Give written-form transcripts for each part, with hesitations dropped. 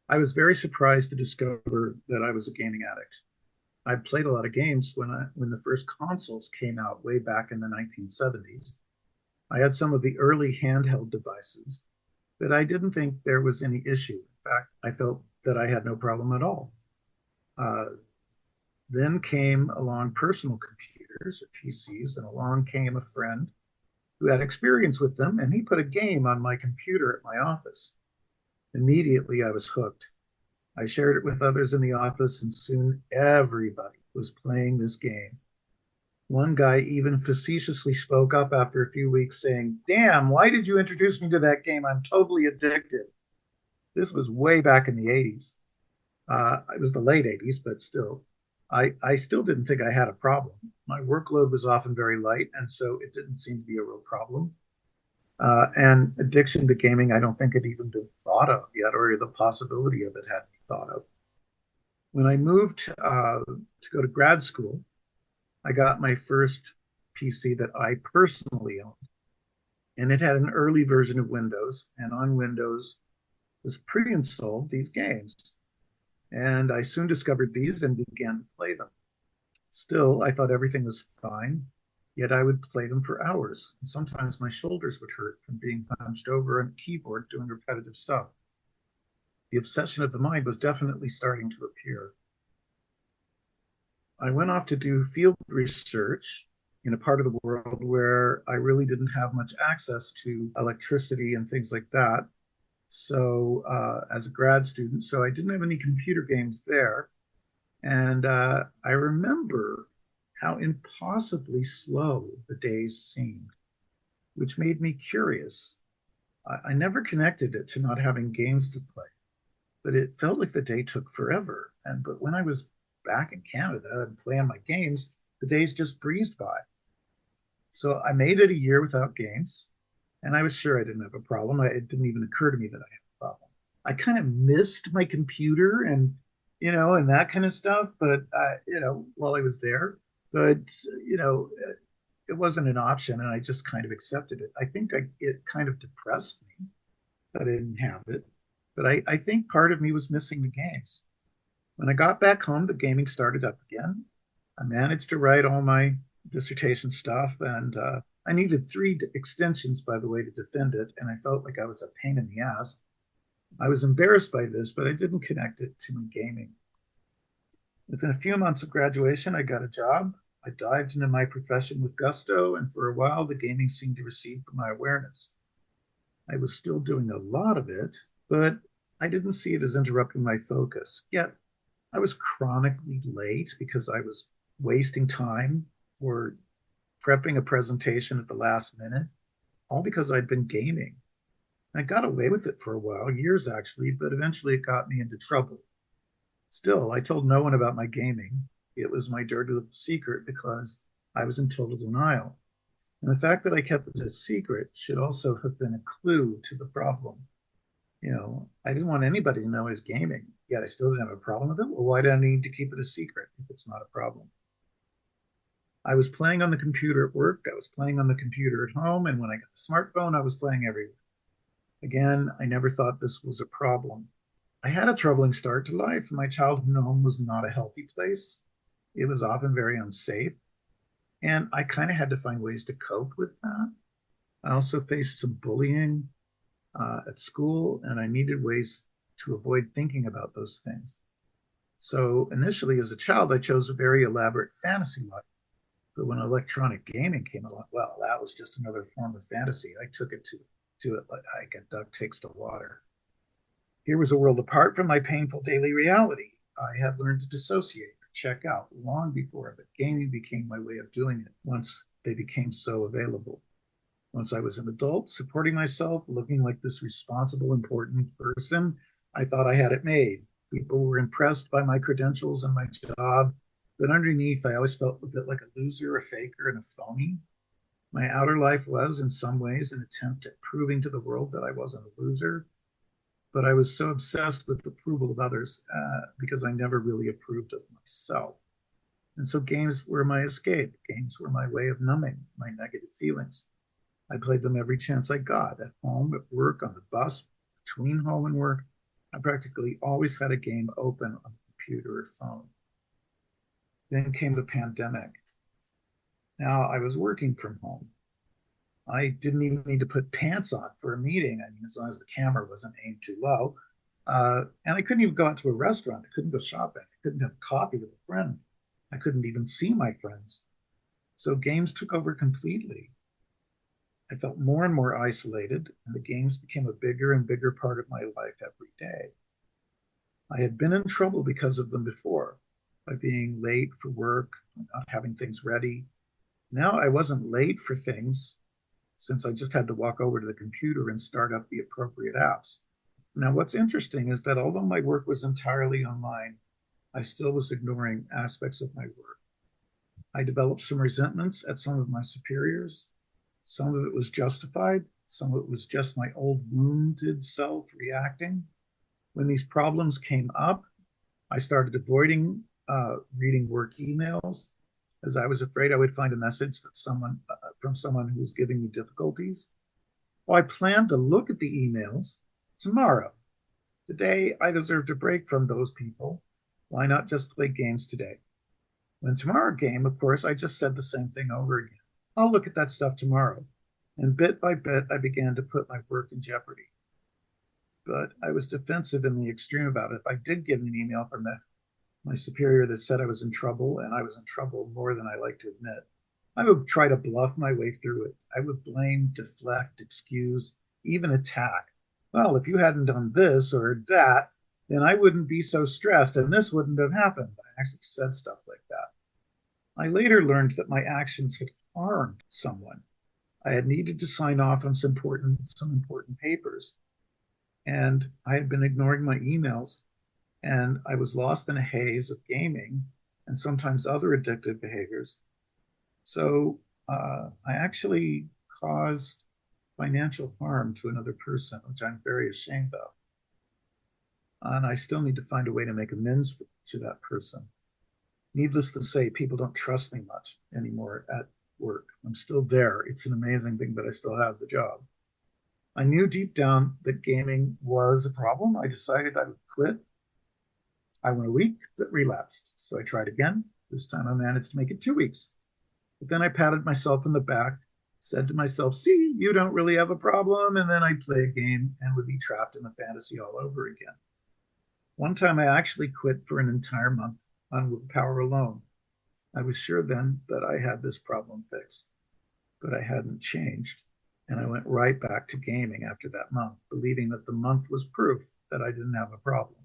I was very surprised to discover that I was a gaming addict. I played a lot of games when the first consoles came out way back in the 1970s. I had some of the early handheld devices, but I didn't think there was any issue. In fact, I felt that I had no problem at all. Uh, then came along personal computers, or PCs, and along came a friend who had experience with them, and he put a game on my computer at my office. Immediately, I was hooked. I shared it with others in the office, and soon everybody was playing this game. One guy even facetiously spoke up after a few weeks saying, "Damn, why did you introduce me to that game? I'm totally addicted." This was way back in the 80s. It was the late 80s, but still, I still didn't think I had a problem. My workload was often very light, and so it didn't seem to be a real problem. And addiction to gaming, I don't think it even been thought of yet, or the possibility of it had been thought of. When I moved to go to grad school, I got my first PC that I personally owned, and it had an early version of Windows, and on Windows was pre-installed these games. And I soon discovered these and began to play them. Still, I thought everything was fine, yet I would play them for hours. And sometimes my shoulders would hurt from being hunched over a keyboard doing repetitive stuff. The obsession of the mind was definitely starting to appear. I went off to do field research in a part of the world where I really didn't have much access to electricity and things like that. So, as a grad student, so I didn't have any computer games there. And I remember how impossibly slow the days seemed, which made me curious. I never connected it to not having games to play, but it felt like the day took forever. But when I was back in Canada and playing my games, the days just breezed by. So I made it a year without games, and I was sure I didn't have a problem. It didn't even occur to me that I had a problem. I kind of missed my computer and that kind of stuff, but while I was there, but you know, it wasn't an option, and I just kind of accepted it. I think it kind of depressed me that I didn't have it, but I think part of me was missing the games. When I got back home, the gaming started up again. I managed to write all my dissertation stuff, and I needed three extensions, by the way, to defend it, and I felt like I was a pain in the ass. I was embarrassed by this, but I didn't connect it to my gaming. Within a few months of graduation, I got a job. I dived into my profession with gusto, and for a while, the gaming seemed to recede from my awareness. I was still doing a lot of it, but I didn't see it as interrupting my focus. Yet, I was chronically late because I was wasting time or prepping a presentation at the last minute, all because I'd been gaming. I got away with it for a while, years actually, but eventually it got me into trouble. Still, I told no one about my gaming. It was my dirty little secret because I was in total denial. And the fact that I kept it a secret should also have been a clue to the problem. I didn't want anybody to know I was gaming, yet I still didn't have a problem with it. Well, why do I need to keep it a secret if it's not a problem? I was playing on the computer at work, I was playing on the computer at home, and when I got the smartphone, I was playing everywhere. Again, I never thought this was a problem. I had a troubling start to life. My childhood home was not a healthy place. It was often very unsafe. And I kind of had to find ways to cope with that. I also faced some bullying at school, and I needed ways to avoid thinking about those things. So initially, as a child, I chose a very elaborate fantasy life. But when electronic gaming came along, well, that was just another form of fantasy. I took it to it like a duck takes to water. Here was a world apart from my painful daily reality. I had learned to dissociate, check out long before, but gaming became my way of doing it once they became so available. Once I was an adult, supporting myself, looking like this responsible, important person, I thought I had it made. People were impressed by my credentials and my job, but underneath, I always felt a bit like a loser, a faker, and a phony. My outer life was, in some ways, an attempt at proving to the world that I wasn't a loser, but I was so obsessed with the approval of others because I never really approved of myself. And so games were my escape. Games were my way of numbing my negative feelings. I played them every chance I got, at home, at work, on the bus, between home and work. I practically always had a game open on the computer or phone. Then came the pandemic. Now I was working from home. I didn't even need to put pants on for a meeting. I mean, as long as the camera wasn't aimed too low. And I couldn't even go out to a restaurant. I couldn't go shopping. I couldn't have coffee with a friend. I couldn't even see my friends. So games took over completely. I felt more and more isolated, and the games became a bigger and bigger part of my life every day. I had been in trouble because of them before, by being late for work, not having things ready. Now I wasn't late for things since I just had to walk over to the computer and start up the appropriate apps. Now, what's interesting is that although my work was entirely online, I still was ignoring aspects of my work. I developed some resentments at some of my superiors. Some of it was justified, some of it was just my old wounded self reacting. When these problems came up, I started avoiding reading work emails as I was afraid I would find a message that someone from someone who was giving me difficulties. Well, I planned to look at the emails tomorrow. Today, I deserved a break from those people. Why not just play games today? When tomorrow came, of course, I just said the same thing over again. I'll look at that stuff tomorrow. And bit by bit, I began to put my work in jeopardy. But I was defensive in the extreme about it. If I did get an email from my superior that said I was in trouble, and I was in trouble more than I like to admit, I would try to bluff my way through it. I would blame, deflect, excuse, even attack. Well, if you hadn't done this or that, then I wouldn't be so stressed and this wouldn't have happened. I actually said stuff like that. I later learned that my actions had harmed someone. I had needed to sign off on some important papers, and I had been ignoring my emails, and I was lost in a haze of gaming and sometimes other addictive behaviors. So I actually caused financial harm to another person, which I'm very ashamed of. And I still need to find a way to make amends to that person. Needless to say, people don't trust me much anymore at work. I'm still there. It's an amazing thing, but I still have the job. I knew deep down that gaming was a problem. I decided I would quit. I went a week, but relapsed. So I tried again. This time I managed to make it 2 weeks. But then I patted myself in the back, said to myself, see, you don't really have a problem. And then I'd play a game and would be trapped in the fantasy all over again. One time I actually quit for an entire month on willpower alone. I was sure then that I had this problem fixed, but I hadn't changed. And I went right back to gaming after that month, believing that the month was proof that I didn't have a problem.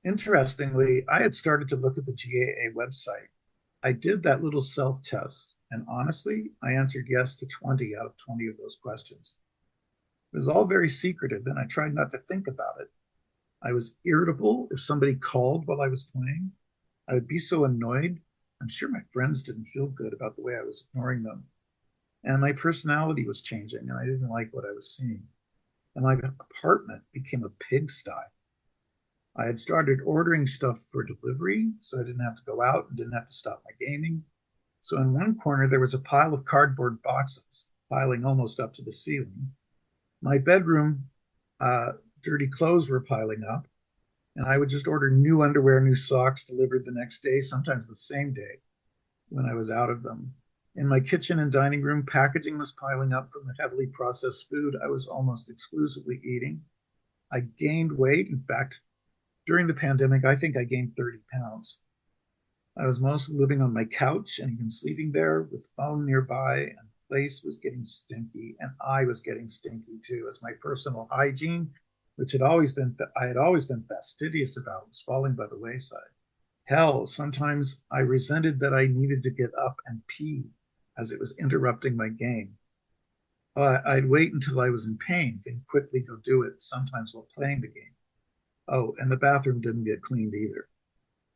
Interestingly, I had started to look at the GAA website. I did that little self-test, and honestly, I answered yes to 20 out of 20 of those questions. It was all very secretive, and I tried not to think about it. I was irritable if somebody called while I was playing. I would be so annoyed. I'm sure my friends didn't feel good about the way I was ignoring them. And my personality was changing, and I didn't like what I was seeing. And my apartment became a pigsty. I had started ordering stuff for delivery, so I didn't have to go out and didn't have to stop my gaming. So in one corner, there was a pile of cardboard boxes, piling almost up to the ceiling. My bedroom, dirty clothes were piling up, and I would just order new underwear, new socks delivered the next day, sometimes the same day when I was out of them. In my kitchen and dining room, packaging was piling up from the heavily processed food I was almost exclusively eating. I gained weight. In fact, during the pandemic, I think I gained 30 pounds. I was mostly living on my couch and even sleeping there with phone nearby, and the place was getting stinky, and I was getting stinky too, as my personal hygiene, which I had always been fastidious about, was falling by the wayside. Hell, sometimes I resented that I needed to get up and pee as it was interrupting my game. I'd wait until I was in pain, then quickly go do it, sometimes while playing the game. Oh, and the bathroom didn't get cleaned either.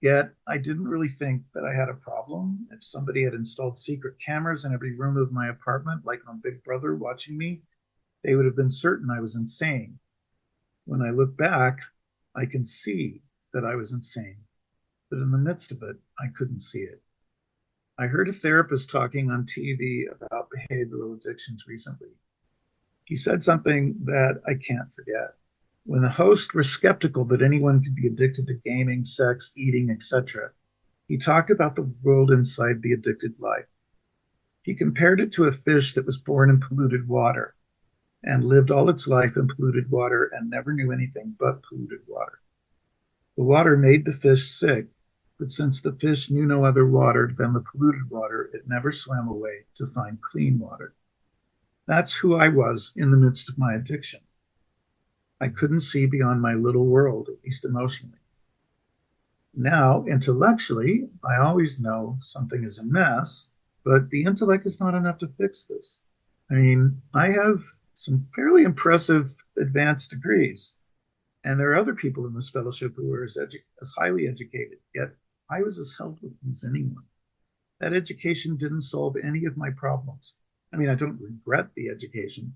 Yet I didn't really think that I had a problem. If somebody had installed secret cameras in every room of my apartment, like on Big Brother watching me, they would have been certain I was insane. When I look back, I can see that I was insane. But in the midst of it, I couldn't see it. I heard a therapist talking on TV about behavioral addictions recently. He said something that I can't forget. When the hosts were skeptical that anyone could be addicted to gaming, sex, eating, etc., he talked about the world inside the addicted life. He compared it to a fish that was born in polluted water and lived all its life in polluted water and never knew anything but polluted water. The water made the fish sick, but since the fish knew no other water than the polluted water, it never swam away to find clean water. That's who I was in the midst of my addiction. I couldn't see beyond my little world, at least emotionally. Now, intellectually, I always know something is a mess, but the intellect is not enough to fix this. I mean, I have some fairly impressive advanced degrees, and there are other people in this fellowship who are as highly educated, yet I was as helpless as anyone. That education didn't solve any of my problems. I mean, I don't regret the education,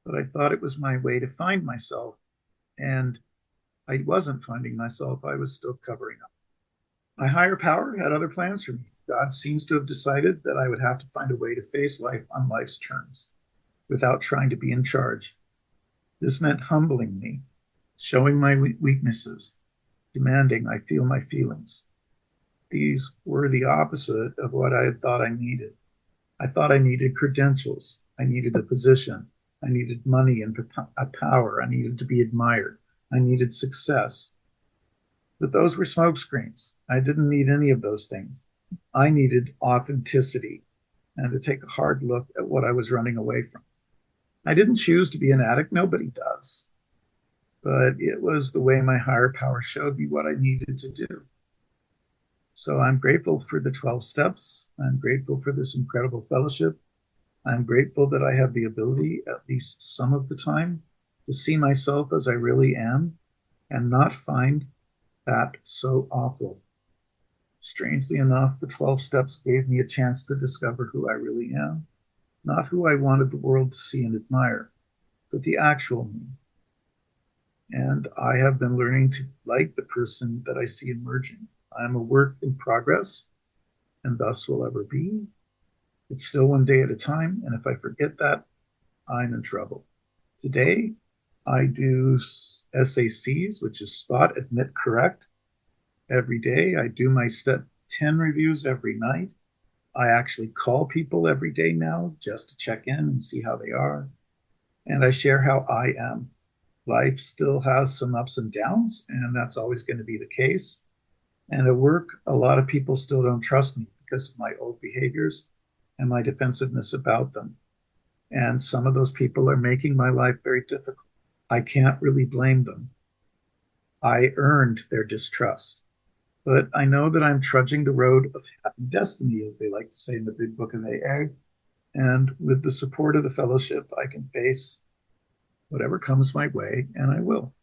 but I thought it was my way to find myself, and I wasn't finding myself. I was still covering up. My higher power had other plans for me. God seems to have decided that I would have to find a way to face life on life's terms without trying to be in charge. This meant humbling me, showing my weaknesses, demanding I feel my feelings. These were the opposite of what I had thought I needed. I thought I needed credentials. I needed a position. I needed money and a power. I needed to be admired. I needed success. But those were smokescreens. I didn't need any of those things. I needed authenticity and to take a hard look at what I was running away from. I didn't choose to be an addict. Nobody does. But it was the way my higher power showed me what I needed to do. So I'm grateful for the 12 steps. I'm grateful for this incredible fellowship. I'm grateful that I have the ability, at least some of the time, to see myself as I really am and not find that so awful. Strangely enough, the 12 steps gave me a chance to discover who I really am, not who I wanted the world to see and admire, but the actual me. And I have been learning to like the person that I see emerging. I'm a work in progress and thus will ever be. It's still one day at a time, and if I forget that, I'm in trouble. Today, I do SACs, which is spot, admit, correct, every day. I do my step 10 reviews every night. I actually call people every day now just to check in and see how they are. And I share how I am. Life still has some ups and downs, and that's always going to be the case. And at work, a lot of people still don't trust me because of my old behaviors and my defensiveness about them. And some of those people are making my life very difficult. I can't really blame them. I earned their distrust. But I know that I'm trudging the road of happy destiny, as they like to say in the big book of AA. And with the support of the fellowship, I can face whatever comes my way, and I will.